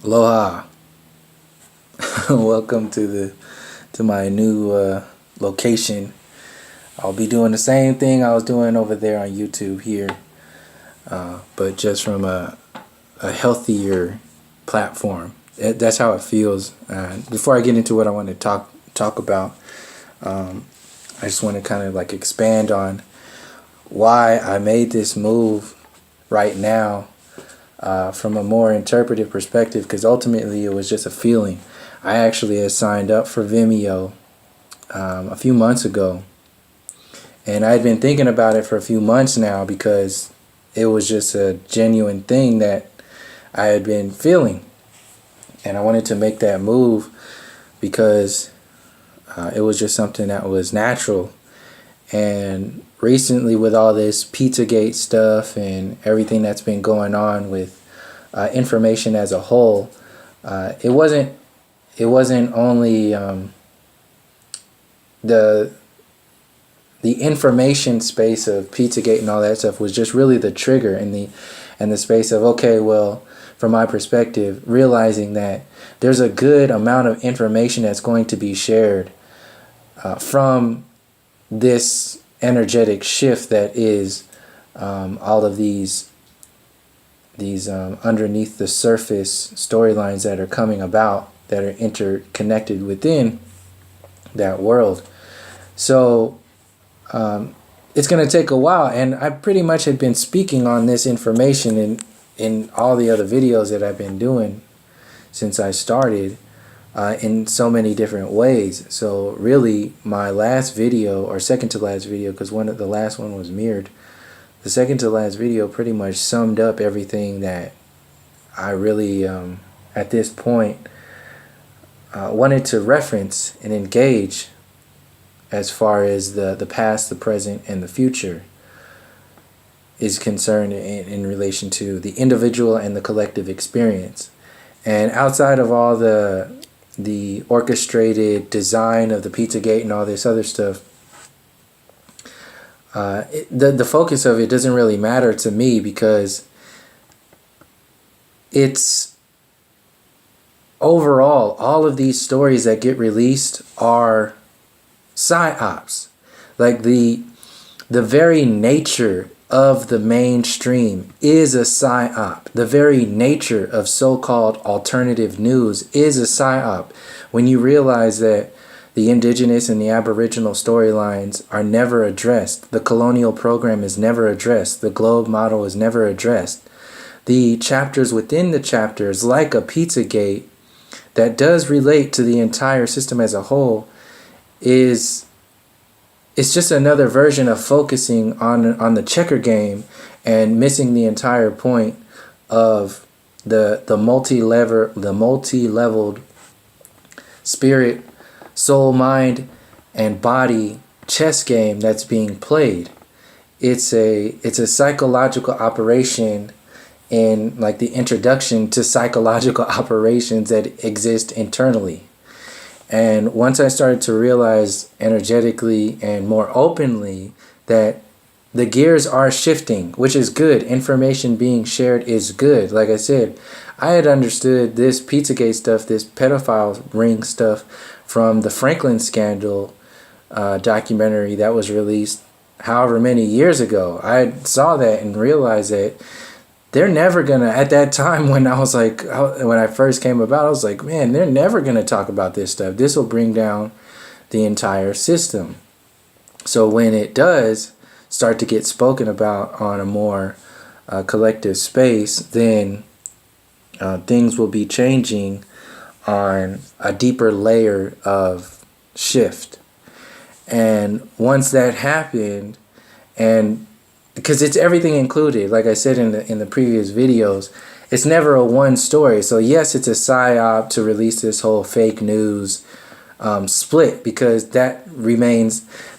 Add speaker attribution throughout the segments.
Speaker 1: Aloha. Welcome to my new location. I'll be doing the same thing I was doing over there on YouTube here, but just from a healthier platform. That's how it feels. Before I get into what I want to talk about, I just want to kind of like expand on why I made this move right now. From a more interpretive perspective, because ultimately it was just a feeling. I actually had signed up for Vimeo a few months ago, and I had been thinking about it for a few months now because it was just a genuine thing that I had been feeling, and I wanted to make that move because it was just something that was natural. And recently, with all this Pizzagate stuff and everything that's been going on with information as a whole, it wasn't only the information space of Pizzagate and all that stuff was just really the trigger in the space of, okay, well, from my perspective, realizing that there's a good amount of information that's going to be shared from this energetic shift that is all of these underneath the surface storylines that are coming about, that are interconnected within that world. So it's going to take a while, and I pretty much had been speaking on this information in all the other videos that I've been doing since I started, in so many different ways. So really, my last video, or second to last video, because the last one was mirrored, the second to last video pretty much summed up everything that I really, at this point, wanted to reference and engage as far as the past, the present, and the future is concerned in relation to the individual and the collective experience. And outside of all the orchestrated design of the Pizzagate and all this other stuff, the focus of it doesn't really matter to me, because it's overall, all of these stories that get released are psyops. Like the very nature of the mainstream is a psyop. The very nature of so-called alternative news is a psyop. When you realize that the indigenous and the aboriginal storylines are never addressed, the colonial program is never addressed, the globe model is never addressed, the chapters within the chapters, like a Pizzagate, that does relate to the entire system as a whole, it's just another version of focusing on the checker game and missing the entire point of the multi-leveled spirit, soul, mind, and body chess game that's being played. It's a psychological operation, in like the introduction to psychological operations that exist internally. And once I started to realize energetically and more openly that the gears are shifting, which is good. Information being shared is good. Like I said, I had understood this Pizzagate stuff, this pedophile ring stuff, from the Franklin Scandal documentary that was released however many years ago. I saw that and realized that they're never gonna, at that time when I was like, when I first came about, I was like, man, they're never gonna talk about this stuff. This will bring down the entire system. So when it does start to get spoken about on a more collective space, then things will be changing on a deeper layer of shift. And once that happened, and because it's everything included, like I said in the previous videos, it's never a one story. So yes, it's a psyop to release this whole fake news split, because that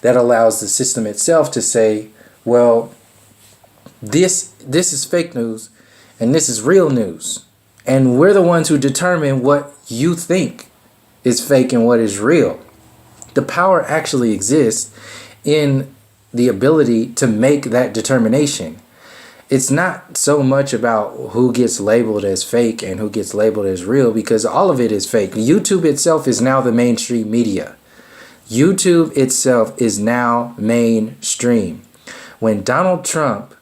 Speaker 1: allows the system itself to say, well, this is fake news and this is real news, and we're the ones who determine what you think is fake and what is real. The power actually exists in the ability to make that determination. it's not so much about who gets labeled as fake and who gets labeled as real, because all of it is fake. YouTube itself is now the mainstream media. YouTube itself is now mainstream. When Donald Trump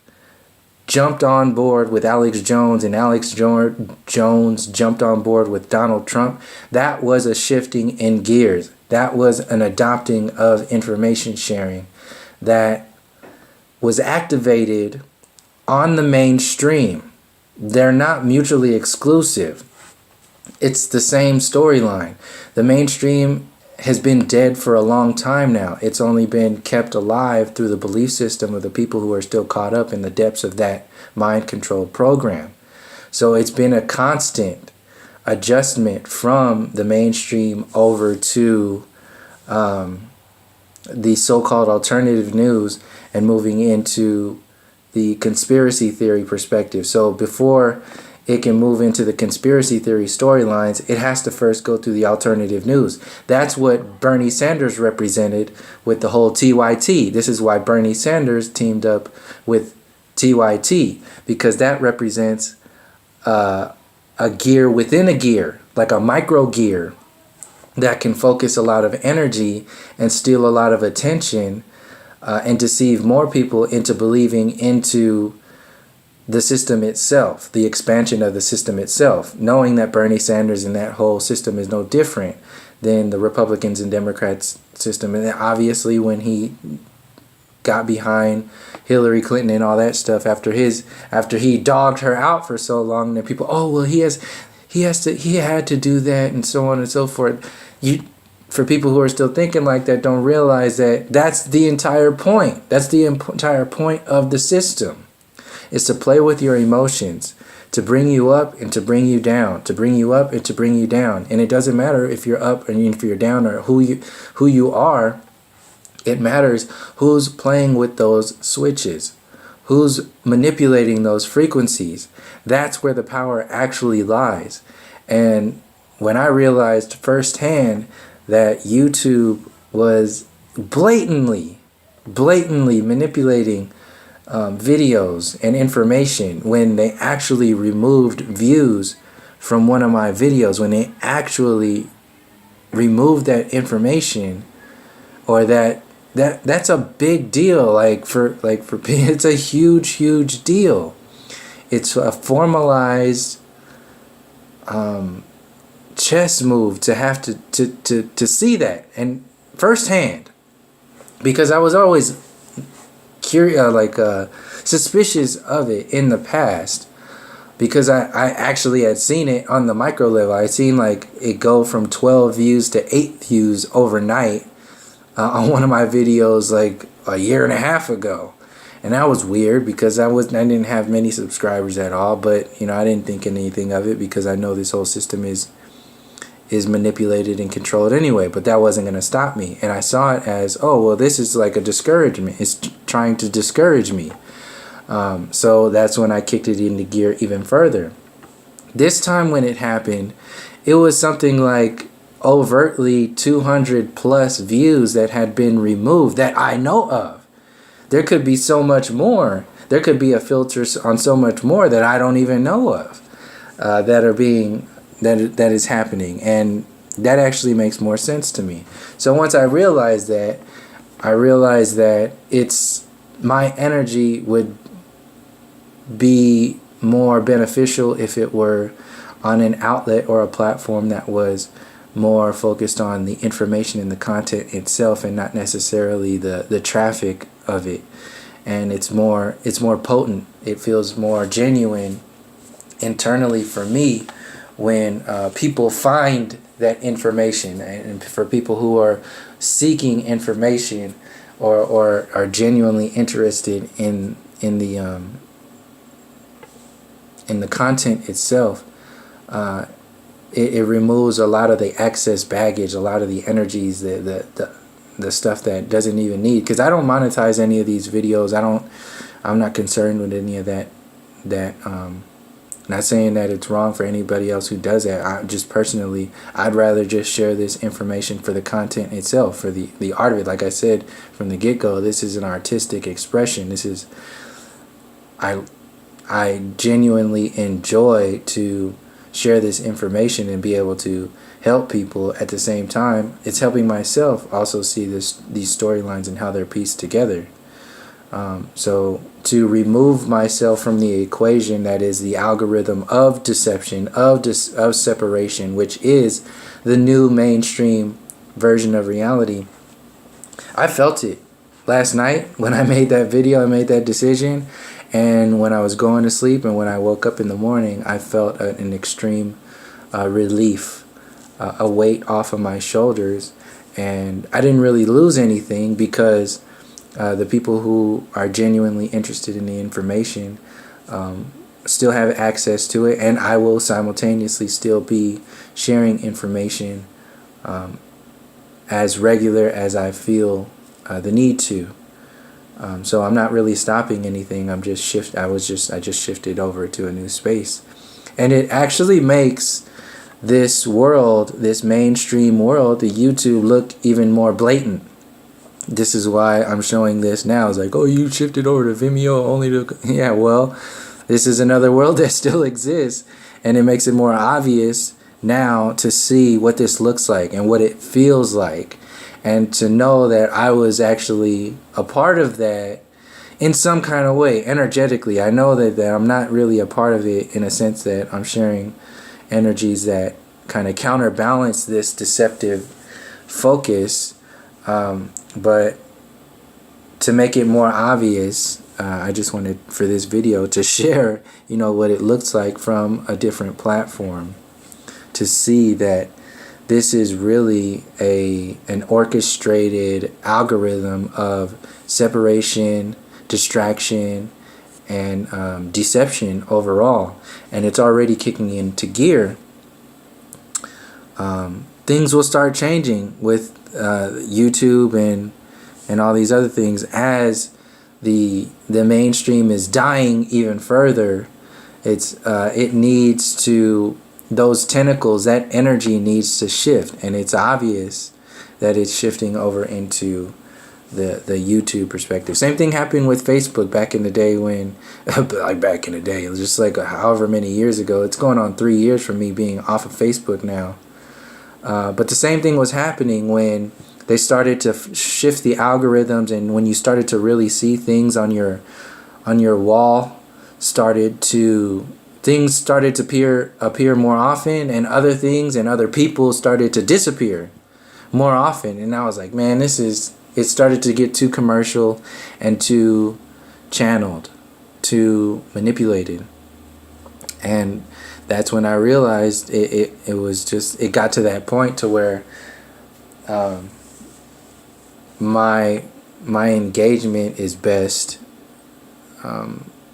Speaker 1: jumped on board with Alex Jones and Alex Jones jumped on board with Donald Trump, that was a shifting in gears. That was an adopting of information sharing that was activated on the mainstream. They're not mutually exclusive. It's the same storyline. The mainstream has been dead for a long time now. It's only been kept alive through the belief system of the people who are still caught up in the depths of that mind control program. So it's been a constant adjustment from the mainstream over to the so-called alternative news and moving into the conspiracy theory perspective. So before it can move into the conspiracy theory storylines, it has to first go through the alternative news. That's what Bernie Sanders represented with the whole TYT. This is why Bernie Sanders teamed up with TYT, because that represents a gear within a gear, like a micro gear that can focus a lot of energy and steal a lot of attention and deceive more people into believing into the system itself, the expansion of the system itself, knowing that Bernie Sanders and that whole system is no different than the Republicans and Democrats system. And then obviously when he got behind Hillary Clinton and all that stuff after he dogged her out for so long, that people, oh well, he had to do that and so on and so forth. For people who are still thinking like that, don't realize that that's the entire point. That's the entire point of the system. Is to play with your emotions, to bring you up and to bring you down, to bring you up and to bring you down. And it doesn't matter if you're up and if you're down or who you are. It matters who's playing with those switches, who's manipulating those frequencies. That's where the power actually lies. And when I realized firsthand that YouTube was blatantly manipulating videos and information, when they actually removed views from one of my videos, when they actually removed that information, or that's a big deal. It's a huge deal. It's a formalized chess move to have to see that and firsthand, because I was always suspicious of it in the past, because I actually had seen it on the micro level. I seen like it go from 12 views to 8 views overnight on one of my videos like a year and a half ago, and that was weird because I didn't have many subscribers at all. But I didn't think anything of it because I know this whole system is manipulated and controlled anyway. But that wasn't going to stop me, and I saw it as, oh well, this is like a discouragement. It's trying to discourage me. So that's when I kicked it into gear even further. This time when it happened, it was something like overtly 200 plus views that had been removed that I know of. There could be so much more. There could be a filter on so much more that I don't even know of that is happening, and that actually makes more sense to me. So once I realized that it's my energy would be more beneficial if it were on an outlet or a platform that was more focused on the information and the content itself, and not necessarily the traffic of it. And it's more potent. It feels more genuine internally for me when people find that information, and for people who are seeking information or are genuinely interested in the content itself. It removes a lot of the excess baggage, a lot of the energies, the stuff that doesn't even need. Because I don't monetize any of these videos. I'm not concerned with any of that. Not saying that it's wrong for anybody else who does that. I just personally, I'd rather just share this information for the content itself, for the art of it. Like I said from the get-go, this is an artistic expression. I genuinely enjoy to share this information and be able to help people. At the same time, it's helping myself also see these storylines and how they're pieced together. So to remove myself from the equation that is the algorithm of deception, of separation, which is the new mainstream version of reality, I felt it last night when I made that video. I made that decision, and when I was going to sleep and when I woke up in the morning, I felt an extreme relief, a weight off of my shoulders. And I didn't really lose anything, because the people who are genuinely interested in the information still have access to it, and I will simultaneously still be sharing information as regular as I feel the need to. So I'm not really stopping anything. I just shifted over to a new space, and it actually makes this world, this mainstream world, the YouTube, look even more blatant. This is why I'm showing this now. It's like, oh, you shifted over to Vimeo only to... Yeah, well, this is another world that still exists, and it makes it more obvious now to see what this looks like and what it feels like, and to know that I was actually a part of that in some kind of way, energetically. I know that I'm not really a part of it in a sense that I'm sharing energies that kind of counterbalance this deceptive focus. But to make it more obvious, I just wanted for this video to share, what it looks like from a different platform, to see that this is really an orchestrated algorithm of separation, distraction, and deception overall. And it's already kicking into gear. Things will start changing with YouTube and all these other things as the mainstream is dying even further. It needs to, those tentacles, that energy needs to shift, and it's obvious that it's shifting over into the YouTube perspective. Same thing happened with Facebook back in the day when, like back in the day, it was just like however many years ago. It's going on 3 years for me being off of Facebook now. But the same thing was happening when they started to shift the algorithms, and when you started to really see things on your wall, things started to appear more often, and other things and other people started to disappear more often. And I was like, man, it started to get too commercial and too channeled, too manipulated. And that's when I realized it got to that point to where my engagement is best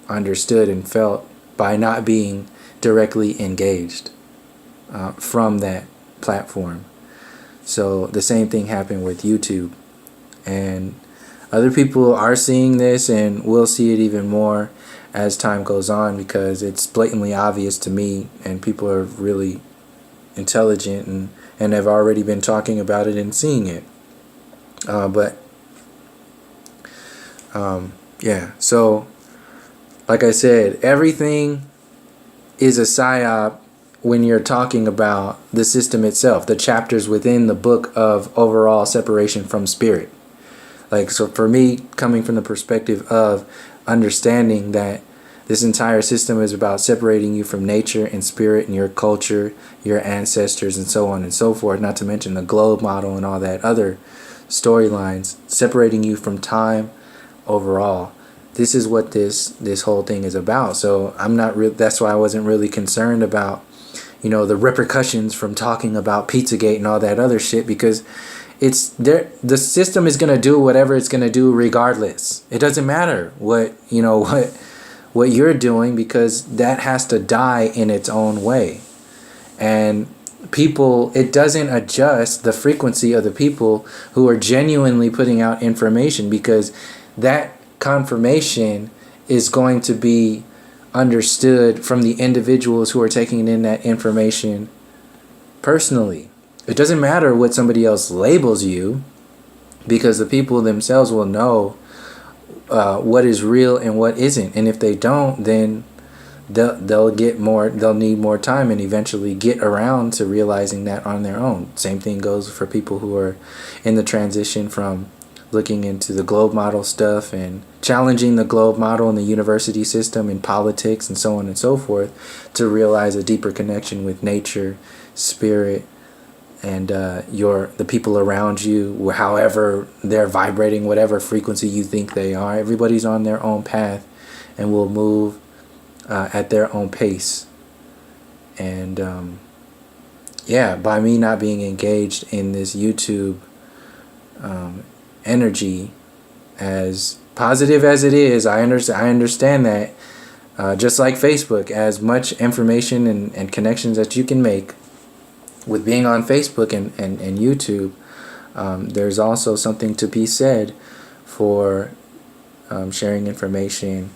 Speaker 1: understood and felt by not being directly engaged from that platform. So the same thing happened with YouTube, and other people are seeing this, and will see it even more as time goes on, because it's blatantly obvious to me, and people are really intelligent and have already been talking about it and seeing it. Yeah, so like I said, everything is a psyop when you're talking about the system itself, the chapters within the book of overall separation from spirit. Like, so for me, coming from the perspective of understanding that this entire system is about separating you from nature and spirit and your culture, your ancestors, and so on and so forth, not to mention the globe model and all that other storylines, separating you from time overall. This is what this whole thing is about. So that's why I wasn't really concerned about, the repercussions from talking about Pizzagate and all that other shit, because it's there. The system is going to do whatever it's going to do regardless. It doesn't matter what you're doing, because that has to die in its own way. And people, it doesn't adjust the frequency of the people who are genuinely putting out information, because that confirmation is going to be understood from the individuals who are taking in that information personally. It doesn't matter what somebody else labels you, because the people themselves will know what is real and what isn't. And if they don't, then they'll need more time and eventually get around to realizing that on their own. Same thing goes for people who are in the transition from looking into the globe model stuff and challenging the globe model in the university system and politics and so on and so forth, to realize a deeper connection with nature, spirit, and the people around you, however they're vibrating, whatever frequency you think they are. Everybody's on their own path and will move at their own pace. And by me not being engaged in this YouTube energy, as positive as it is, I understand that, just like Facebook, as much information and connections that you can make with being on Facebook and YouTube, there's also something to be said for sharing information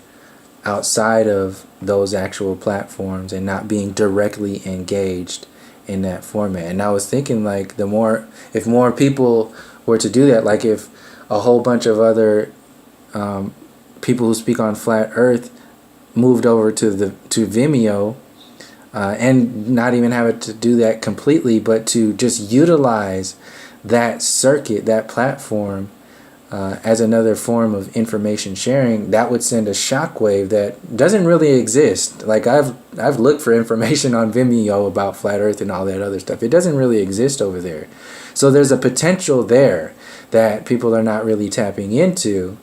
Speaker 1: outside of those actual platforms and not being directly engaged in that format. And I was thinking, like, if more people were to do that, like if a whole bunch of other people who speak on flat Earth moved over to Vimeo, and not even have it to do that completely, but to just utilize that circuit, that platform, as another form of information sharing, that would send a shockwave that doesn't really exist. Like, I've looked for information on Vimeo about flat Earth and all that other stuff. It doesn't really exist over there. So there's a potential there that people are not really tapping into.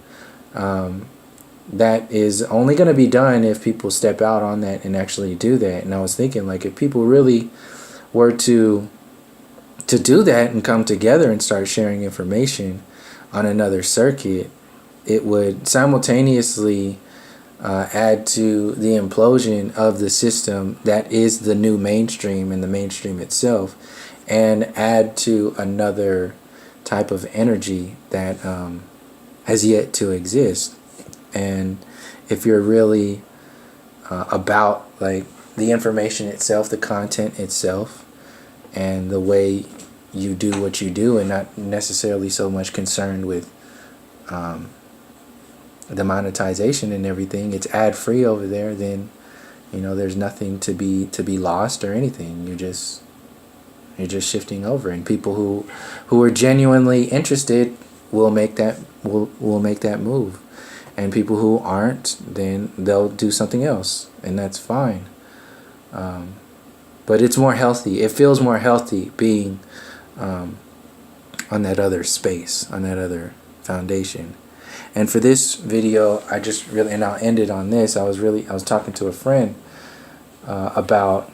Speaker 1: That is only going to be done if people step out on that and actually do that. And I was thinking, like, if people really were to do that and come together and start sharing information on another circuit, it would simultaneously add to the implosion of the system that is the new mainstream and the mainstream itself, and add to another type of energy that has yet to exist. And if you're really about, like, the information itself, the content itself, and the way you do what you do, and not necessarily so much concerned with the monetization and everything, it's ad free over there, then there's nothing to be lost or anything. You're just shifting over, and people who are genuinely interested will make that move. And people who aren't, then they'll do something else, and that's fine. But it's more healthy. It feels more healthy being on that other space, on that other foundation. And for this video, and I'll end it on this. I was talking to a friend about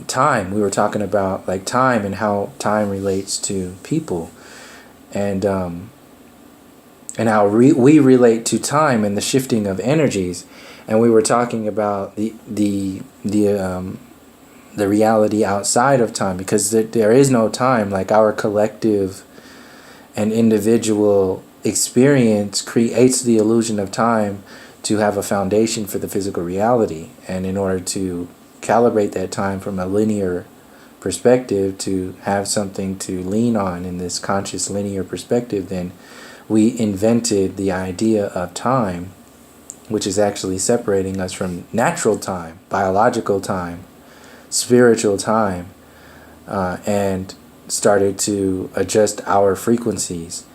Speaker 1: time. We were talking about, like, time and how time relates to people, and how we relate to time and the shifting of energies. And we were talking about the reality outside of time, because there is no time. Like, our collective and individual experience creates the illusion of time to have a foundation for the physical reality. And in order to calibrate that time from a linear perspective, to have something to lean on in this conscious linear perspective, then we invented the idea of time, which is actually separating us from natural time, biological time, spiritual time, and started to adjust our frequencies.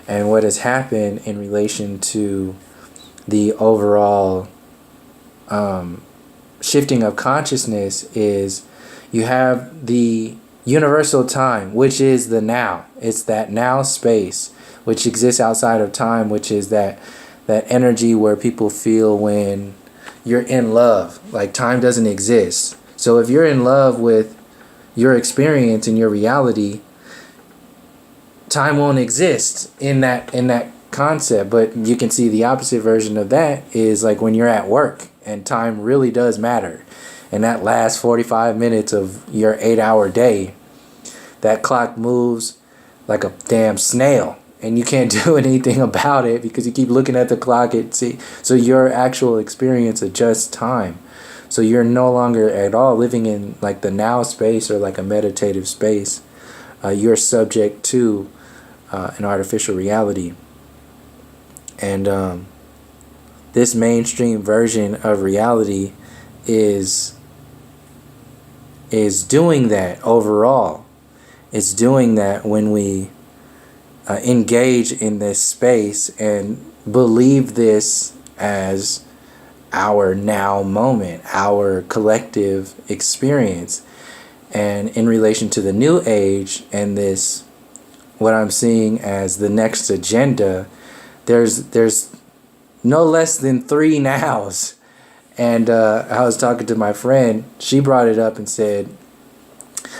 Speaker 1: And what has happened in relation to the overall shifting of consciousness is you have the universal time, which is the now. It's that now space, which exists outside of time, which is that energy where people feel when you're in love. Like, time doesn't exist. So if you're in love with your experience and your reality, time won't exist in that concept. But you can see the opposite version of that is, like, when you're at work and time really does matter. And that last 45 minutes of your 8-hour day, that clock moves like a damn snail. And you can't do anything about it because you keep looking at the clock. So your actual experience adjusts time. So you're no longer at all living in, like, the now space or like a meditative space. You're subject to an artificial reality. And this mainstream version of reality is doing that overall. It's doing that when we engage in this space and believe this as our now moment, our collective experience. And in relation to the new age and this, what I'm seeing as the next agenda, there's no less than 3 nows. And I was talking to my friend, she brought it up and said,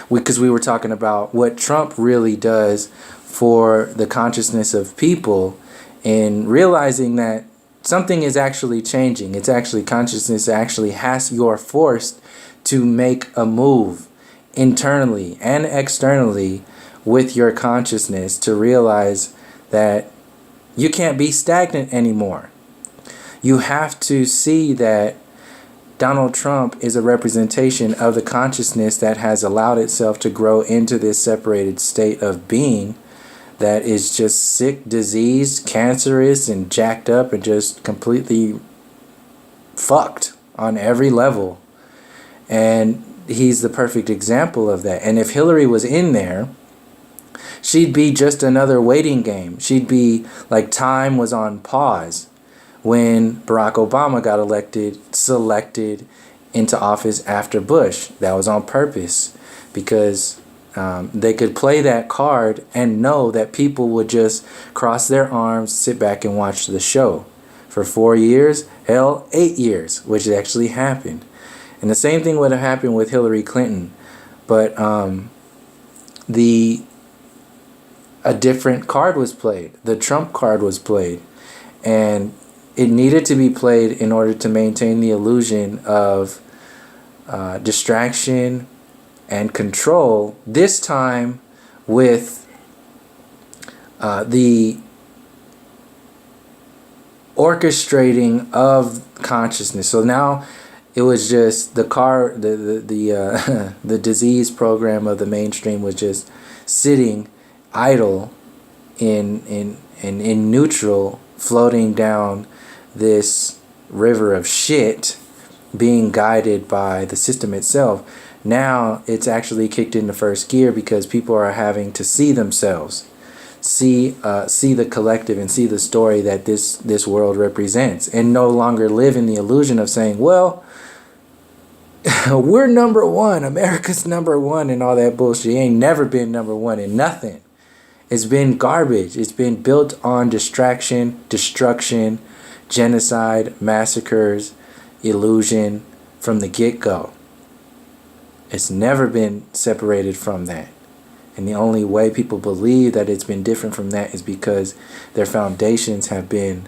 Speaker 1: because we were talking about what Trump really does for the consciousness of people, and realizing that something is actually changing. It's actually, consciousness actually you're forced to make a move internally and externally with your consciousness to realize that you can't be stagnant anymore. You have to see that Donald Trump is a representation of the consciousness that has allowed itself to grow into this separated state of being that is just sick, diseased, cancerous, and jacked up, and just completely fucked on every level. And he's the perfect example of that. And if Hillary was in there, she'd be just another waiting game. She'd be like time was on pause when Barack Obama got selected into office after Bush. That was on purpose, because they could play that card and know that people would just cross their arms, sit back and watch the show for 4 years, hell, 8 years, which actually happened. And the same thing would have happened with Hillary Clinton, but a different card was played. The Trump card was played, and it needed to be played in order to maintain the illusion of distraction and control, this time with the orchestrating of consciousness. So now it was just the disease program of the mainstream was just sitting idle in neutral, floating down this river of shit, being guided by the system itself. Now it's actually kicked into first gear because people are having to see themselves, see the collective, and see the story that this world represents, and no longer live in the illusion of saying, well, we're number one, America's number one, and all that bullshit. You ain't never been number one in nothing. It's been garbage. It's been built on distraction, destruction, genocide, massacres, illusion from the get-go. It's never been separated from that. And the only way people believe that it's been different from that is because their foundations have been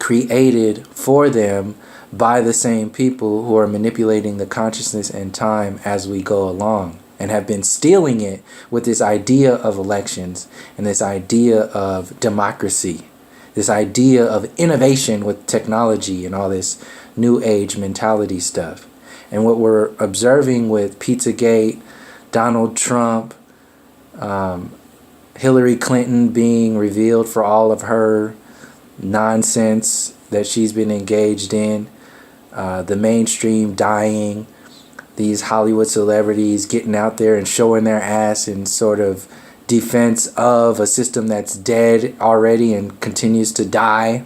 Speaker 1: created for them by the same people who are manipulating the consciousness and time as we go along, and have been stealing it with this idea of elections and this idea of democracy, this idea of innovation with technology and all this new age mentality stuff. And what we're observing with Pizzagate, Donald Trump, Hillary Clinton being revealed for all of her nonsense that she's been engaged in, the mainstream dying, these Hollywood celebrities getting out there and showing their ass in sort of defense of a system that's dead already and continues to die.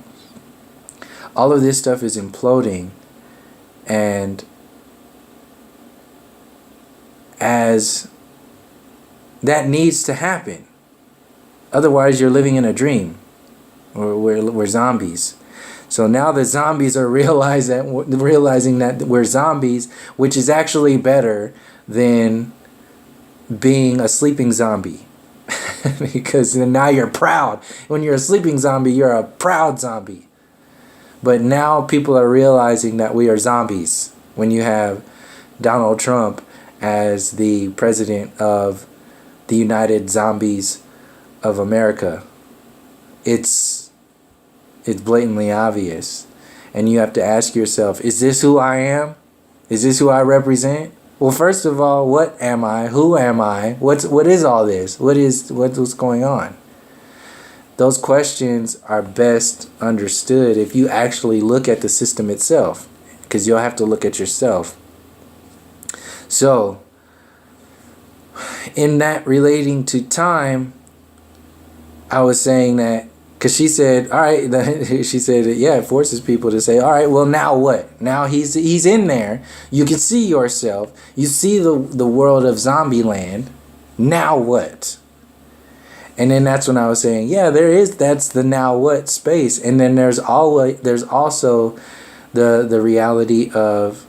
Speaker 1: All of this stuff is imploding, and as that needs to happen, otherwise you're living in a dream, or we're zombies. So now the zombies are realizing that we're zombies, which is actually better than being a sleeping zombie. Because now you're proud. When you're a sleeping zombie, you're a proud zombie. But now people are realizing that we are zombies when you have Donald Trump as the president of the United Zombies of America. It's blatantly obvious. And you have to ask yourself, is this who I am? Is this who I represent? Well, first of all, what am I? Who am I? What is all this? What's going on? Those questions are best understood if you actually look at the system itself. because you'll have to look at yourself. So, in that relating to time, I was saying that, because she said, all right, she said, yeah, it forces people to say, all right, well, now what? Now he's in there. You can see yourself. You see the world of Zombieland. Now what? And then that's when I was saying, yeah, that's the now what space. And then there's also the reality of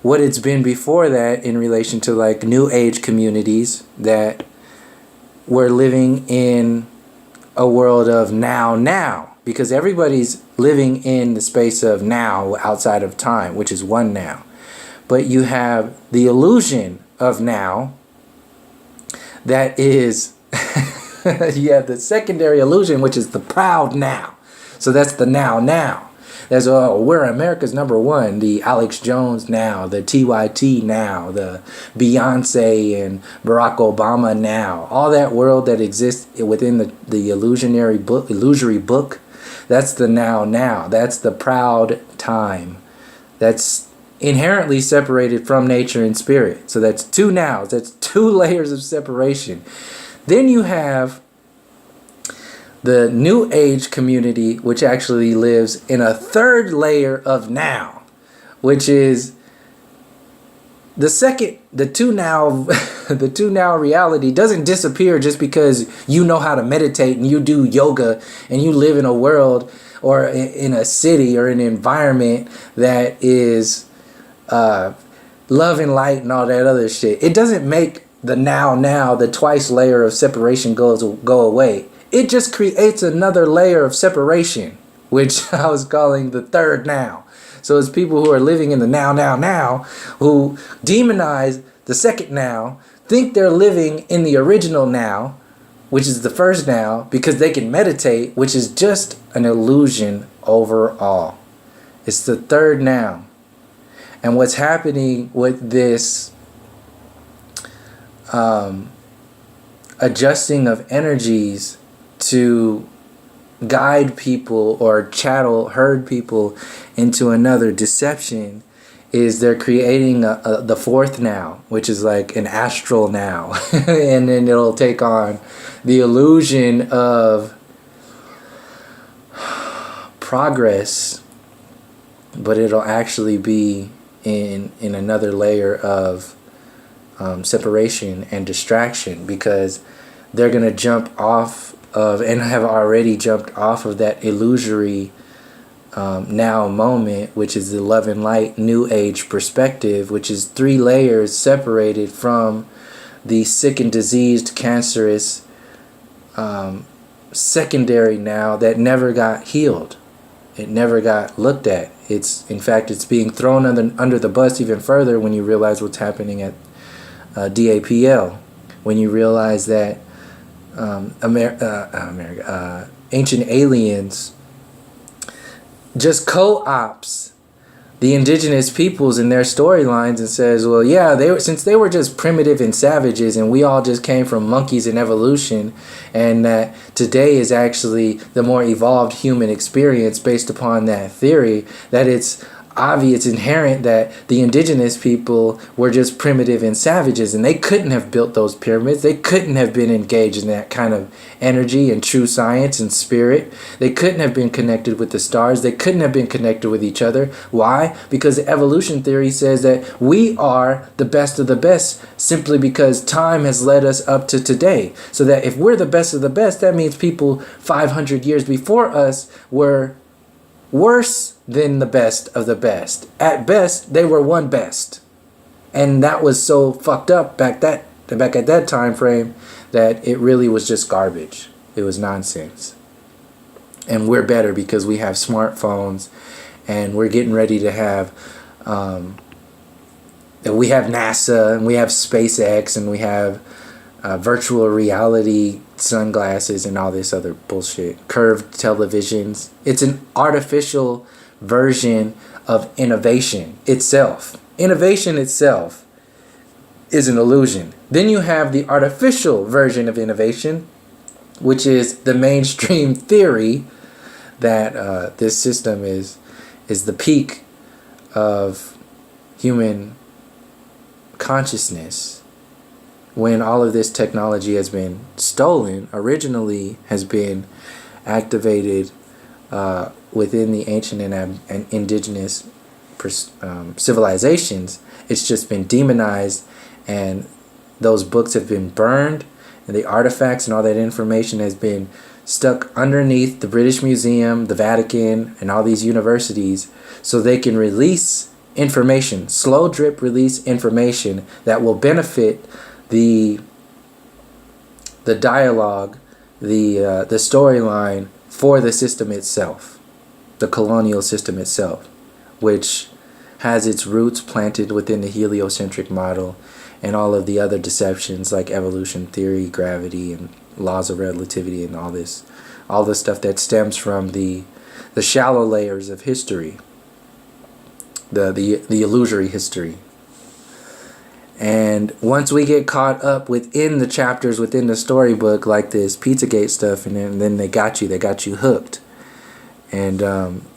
Speaker 1: what it's been before that in relation to like new age communities that were living in a world of now, because everybody's living in the space of now outside of time, which is one now. But you have the illusion of now that is you have the secondary illusion, which is the proud now. So that's the now. There's, we're America's number one, the Alex Jones now, the TYT now, the Beyonce and Barack Obama now. All that world that exists within the illusory book, that's the now. That's the proud time. That's inherently separated from nature and spirit. So that's two nows. That's two layers of separation. Then you have the new age community, which actually lives in a third layer of now, which is the two now reality doesn't disappear just because you know how to meditate and you do yoga and you live in a world or in a city or an environment that is love and light and all that other shit. It doesn't make the now, the twice layer of separation go away. It just creates another layer of separation, which I was calling the third now. So it's people who are living in the now, who demonize the second now, think they're living in the original now, which is the first now, because they can meditate, which is just an illusion overall. It's the third now. And what's happening with this adjusting of energies to guide people or herd people into another deception is they're creating the fourth now, which is like an astral now. And then it'll take on the illusion of progress, but it'll actually be in another layer of separation and distraction, because they're going to jump off of, and have already jumped off of, that illusory now moment, which is the love and light new age perspective, which is 3 layers separated from the sick and diseased cancerous secondary now that never got healed. It never got looked at. In fact, it's being thrown under the bus even further when you realize what's happening at DAPL, when you realize that ancient aliens just co-ops the indigenous peoples in their storylines and says, well, yeah, since they were just primitive and savages and we all just came from monkeys in evolution, and that today is actually the more evolved human experience based upon that theory, that it's obvious, inherent that the indigenous people were just primitive and savages, and they couldn't have built those pyramids. They couldn't have been engaged in that kind of energy and true science and spirit. They couldn't have been connected with the stars. They couldn't have been connected with each other. Why? Because the evolution theory says that we are the best of the best simply because time has led us up to today. So that if we're the best of the best, that means people 500 years before us were worse than the best of the best. At best, they were one best. And that was so fucked up back at that time frame that it really was just garbage. It was nonsense. And we're better because we have smartphones, and we're getting ready to have we have NASA, and we have SpaceX, and we have virtual reality sunglasses and all this other bullshit. Curved televisions. It's an artificial version of innovation itself. Innovation itself is an illusion. Then you have the artificial version of innovation, which is the mainstream theory that this system is the peak of human consciousness, when all of this technology has been stolen, originally has been activated within the ancient and indigenous civilizations. It's just been demonized, and those books have been burned, and the artifacts and all that information has been stuck underneath the British Museum, the Vatican, and all these universities, so they can release information, slow drip release information that will benefit the dialogue, the storyline for the system itself, the colonial system itself, which has its roots planted within the heliocentric model and all of the other deceptions like evolution theory, gravity, and laws of relativity, and all the stuff that stems from the shallow layers of history, the illusory history. And once we get caught up within the chapters within the storybook, like this Pizzagate stuff, and then they got you hooked, and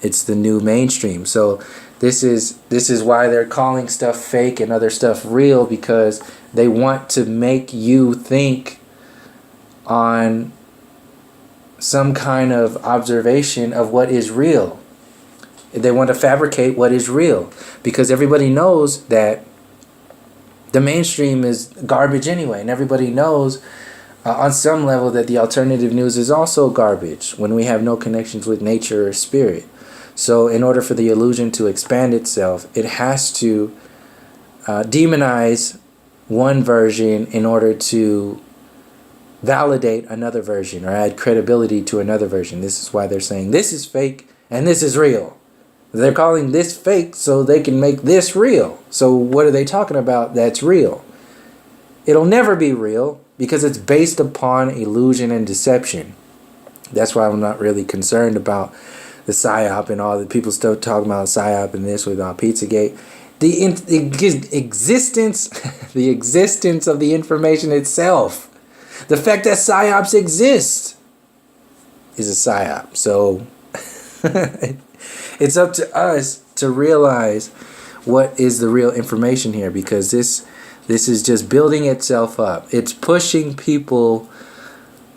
Speaker 1: it's the new mainstream. So this is why they're calling stuff fake and other stuff real, because they want to make you think on some kind of observation of what is real. They want to fabricate what is real, because everybody knows that the mainstream is garbage anyway, and everybody knows on some level that the alternative news is also garbage when we have no connections with nature or spirit. So in order for the illusion to expand itself, it has to demonize one version in order to validate another version or add credibility to another version. This is why they're saying this is fake and this is real. They're calling this fake so they can make this real. So what are they talking about that's real? It'll never be real because it's based upon illusion and deception. That's why I'm not really concerned about the PSYOP and all the people still talking about PSYOP and this without Pizzagate. The existence of the information itself, the fact that PSYOPs exist, is a PSYOP. So it's up to us to realize what is the real information here, because this is just building itself up. It's pushing people.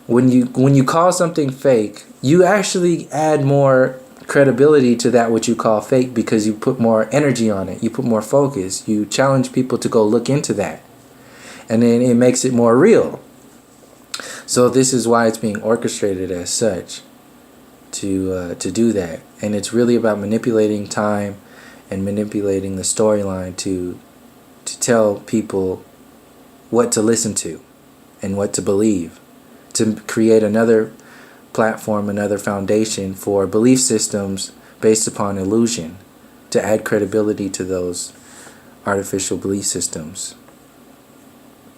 Speaker 1: When you call something fake, you actually add more credibility to that which you call fake, because you put more energy on it, you put more focus, you challenge people to go look into that, and then it makes it more real. So this is why it's being orchestrated as such, to do that. And it's really about manipulating time and manipulating the storyline to tell people what to listen to and what to believe, to create another platform, another foundation for belief systems based upon illusion, to add credibility to those artificial belief systems.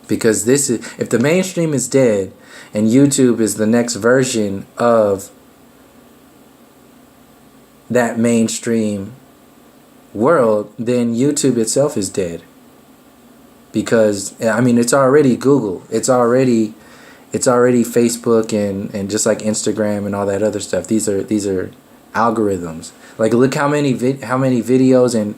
Speaker 1: Because if the mainstream is dead and YouTube is the next version of that mainstream world, then YouTube itself is dead. Because it's already Google, it's already Facebook, and just like Instagram and all that other stuff. These are algorithms. Like, look how many videos and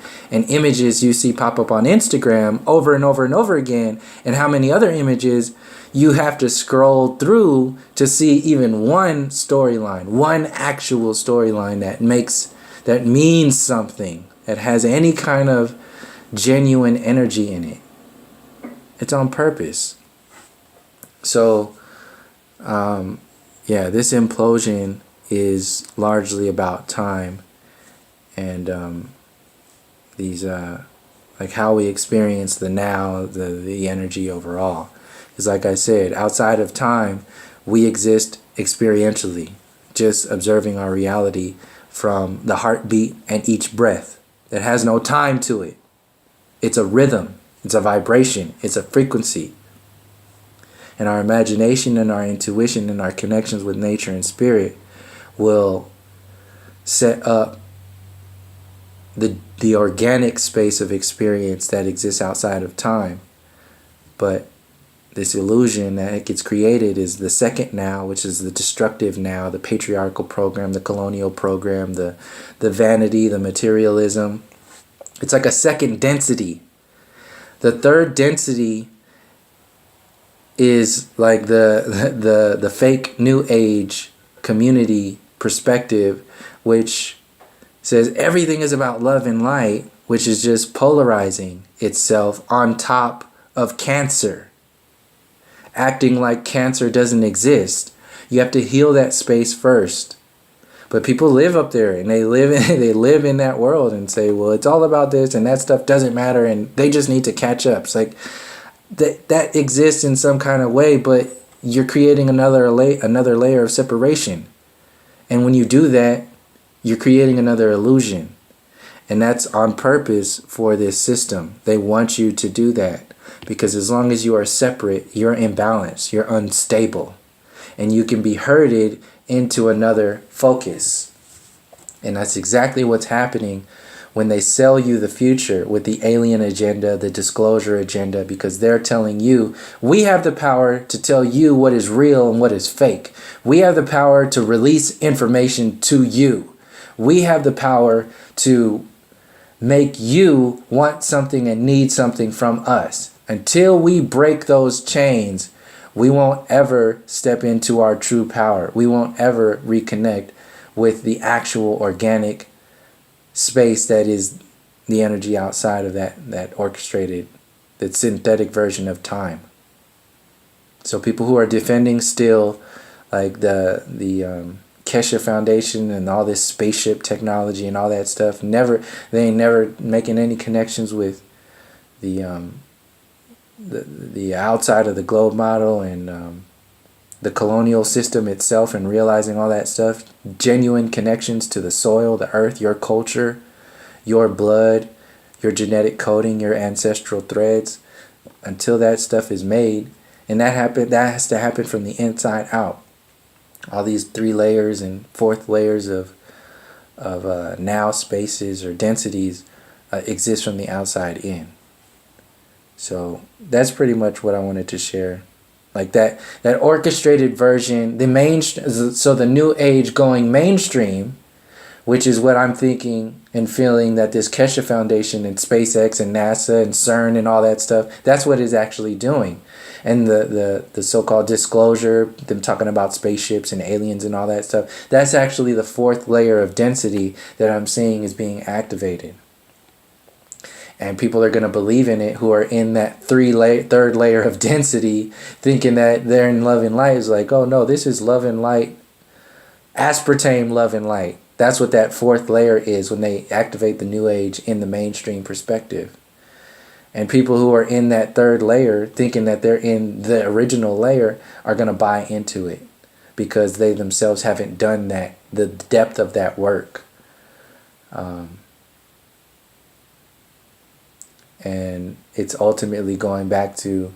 Speaker 1: images you see pop up on Instagram over and over and over again, and how many other images you have to scroll through to see even one storyline, one actual storyline that means something, that has any kind of genuine energy in it. It's on purpose. So this implosion is largely about time, and these like how we experience the now, the energy overall. Because like I said, outside of time, we exist experientially, just observing our reality from the heartbeat and each breath that has no time to it. It's a rhythm, it's a vibration, it's a frequency. And our imagination and our intuition and our connections with nature and spirit will set up the organic space of experience that exists outside of time. But this illusion that gets created is the second now, which is the destructive now, the patriarchal program, the colonial program, the vanity, the materialism, It's like a second density. The third density is like the fake new age community perspective, which says everything is about love and light, which is just polarizing itself on top of cancer, acting like cancer doesn't exist. You have to heal that space first. But people live up there and they live in that world and say, well, it's all about this and that stuff doesn't matter and they just need to catch up. It's like that exists in some kind of way, but you're creating another layer of separation. And when you do that, you're creating another illusion. And that's on purpose for this system. They want you to do that because as long as you are separate, you're imbalanced, you're unstable, and you can be herded into another focus. And that's exactly what's happening when they sell you the future with the alien agenda, the disclosure agenda, because they're telling you, we have the power to tell you what is real and what is fake. We have the power to release information to you. We have the power to make you want something and need something from us. Until we break those chains, we won't ever step into our true power. We won't ever reconnect with the actual organic space that is the energy outside of that orchestrated, that synthetic version of time. So people who are defending still like the Kesha Foundation and all this spaceship technology and all that stuff, they ain't never making any connections with the outside of the globe model and the colonial system itself, and realizing all that stuff, genuine connections to the soil, the earth, your culture, your blood, your genetic coding, your ancestral threads. Until that stuff is made, and that has to happen from the inside out. All these 3 layers and 4th layers of now spaces or densities exist from the outside in. So that's pretty much what I wanted to share. Like that orchestrated version, so the new age going mainstream, which is what I'm thinking and feeling that this Kesha Foundation and SpaceX and NASA and CERN and all that stuff, that's what it's actually doing. And the so-called disclosure, them talking about spaceships and aliens and all that stuff, that's actually the 4th layer of density that I'm seeing is being activated. And people are going to believe in it who are in that 3rd layer of density, thinking that they're in love and light. Is like, oh no, this is love and light, aspartame love and light. That's what that 4th layer is when they activate the new age in the mainstream perspective. And people who are in that 3rd layer, thinking that they're in the original layer, are going to buy into it because they themselves haven't done the depth of that work. And it's ultimately going back to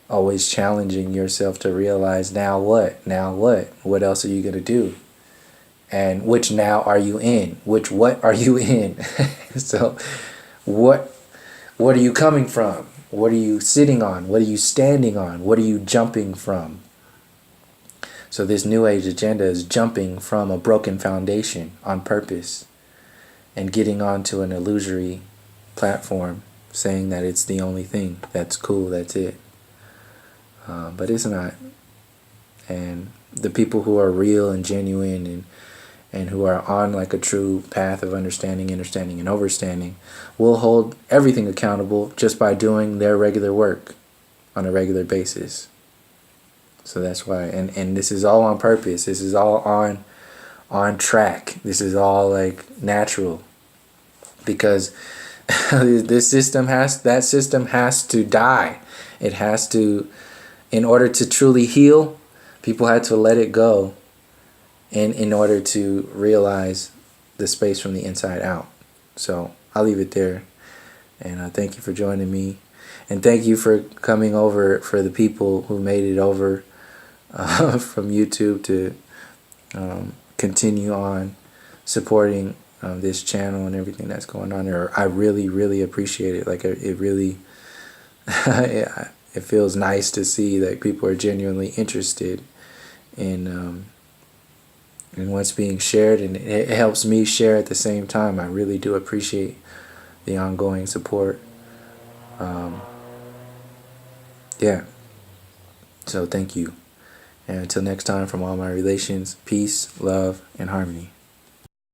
Speaker 1: always challenging yourself to realize, now what? Now what? What else are you going to do? And which now are you in? What are you in? So what are you coming from? What are you sitting on? What are you standing on? What are you jumping from? So this new age agenda is jumping from a broken foundation on purpose and getting onto an illusory platform, saying that it's the only thing that's cool, that's it. But it's not. And the people who are real and genuine and who are on like a true path of understanding and overstanding will hold everything accountable just by doing their regular work on a regular basis. So that's why, and this is all on purpose. This is all on track. This is all like natural, because that system has to die. It has to, in order to truly heal, people had to let it go in order to realize the space from the inside out. So I'll leave it there. And thank you for joining me. And thank you for coming over, for the people who made it over from YouTube to continue on supporting this channel and everything that's going on there. I really, really appreciate it. Like it really, it feels nice to see that people are genuinely interested in what's being shared, and it helps me share at the same time. I really do appreciate the ongoing support. Yeah. So thank you. And until next time, from all my relations, peace, love, and harmony.